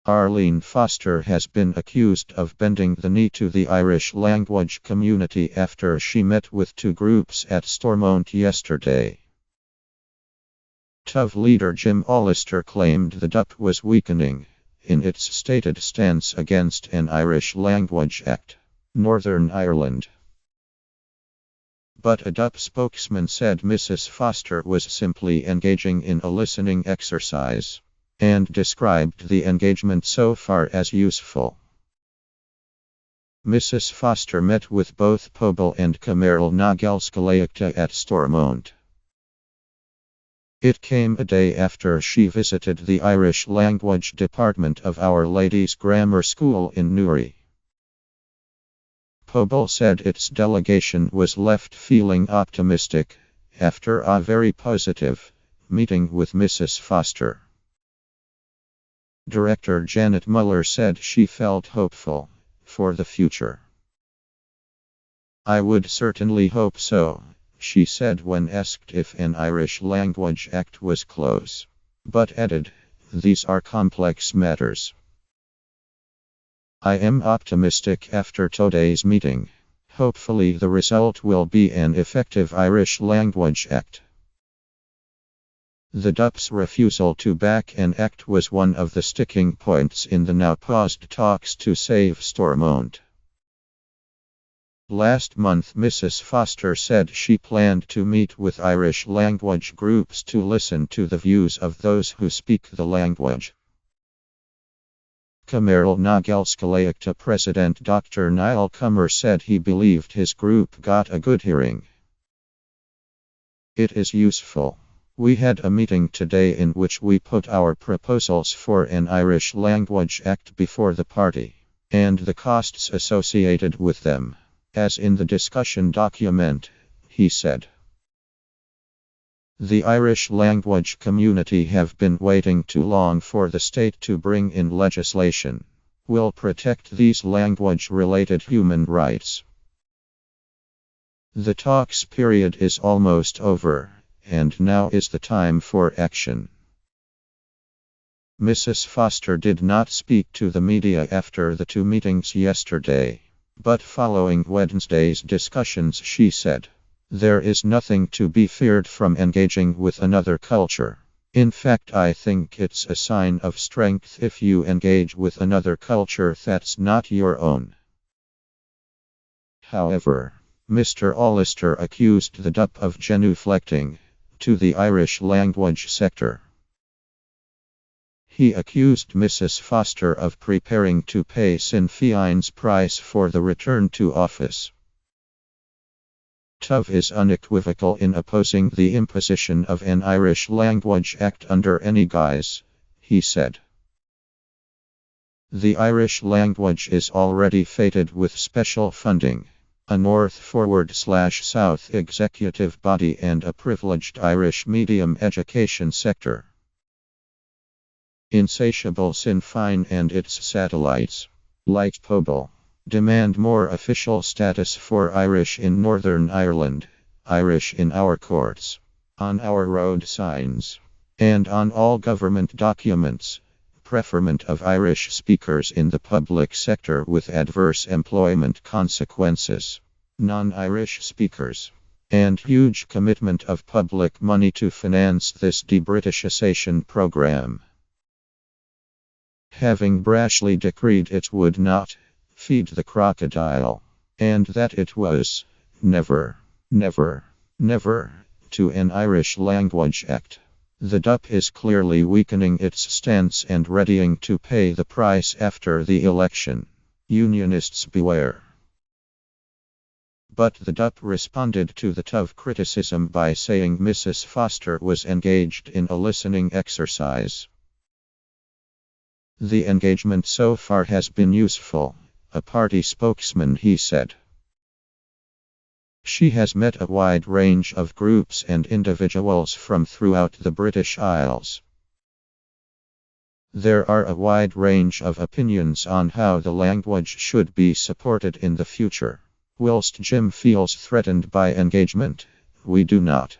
Arlene Foster has been accused of bending the knee to the Irish language community after she met with two groups at Stormont yesterday. do.As leader Jim Allister claimed the do.A was weakening in its stated stance against an Irish Language Act, Northern Ireland. But a do.A spokesman said Mrs. Foster was simply engaging in a listening exercise, and described the engagement so far as useful. Mrs. Foster met with both Pobal and Camerl Nagelskalaikta at Stormont. It came a day after she visited the Irish Language Department of Our Lady's Grammar School in Newry. Pobal said its delegation was left feeling optimistic after a very positive meeting with Mrs. Foster. Director Janet Muller said she felt hopeful for the future. "I would certainly hope so," she said when asked if an Irish Language Act was close, but added, "These are complex matters. I am optimistic after today's meeting. Hopefully the result will be an effective Irish Language Act." The do.A's refusal to back an act was one of the sticking points in the now paused talks to save Stormont. Last month Mrs. Foster said she planned to meet with Irish language groups to listen to the views of those who speak the language. Camerl Nagelskalaikta President Dr. Niall Cummer said he believed his group got a good hearing. "It is useful. We had a meeting today in which we put our proposals for an Irish Language Act before the party, and the costs associated with them, as in the discussion document," he said. "The Irish language community have been waiting too long for the state to bring in legislation. We'll protect these language-related human rights. The talks period is almost over, and now is the time for action." Mrs. Foster did not speak to the media after the two meetings yesterday, but following Wednesday's discussions she said, "There is nothing to be feared from engaging with another culture. In fact, I think it's a sign of strength if you engage with another culture that's not your own." However, Mr. Allister accused the do.A of genuflecting to the Irish language sector. He accused Mrs. Foster of preparing to pay Sinn Féin's price for the return to office. "do.A is unequivocal in opposing the imposition of an Irish Language Act under any guise," he said. "The Irish language is already fated with special funding, a north-forward/south executive body and a privileged Irish medium education sector. Insatiable Sinn Féin and its satellites, like Pobal, demand more official status for Irish in Northern Ireland, Irish in our courts, on our road signs, and on all government documents, preferment of Irish speakers in the public sector with adverse employment consequences, non-Irish speakers, and huge commitment of public money to finance this de-Britishisation program. Having brashly decreed it would not feed the crocodile, and that it was never to an Irish Language Act, the do.A is clearly weakening its stance and readying to pay the price after the election. Unionists beware. But the do.A responded to the do.A criticism by saying Mrs. Foster was engaged in a listening exercise. "The engagement so far has been useful," a party spokesman he said. "She has met a wide range of groups and individuals from throughout the British Isles. There are a wide range of opinions on how the language should be supported in the future. Whilst Jim feels threatened by engagement, we do not.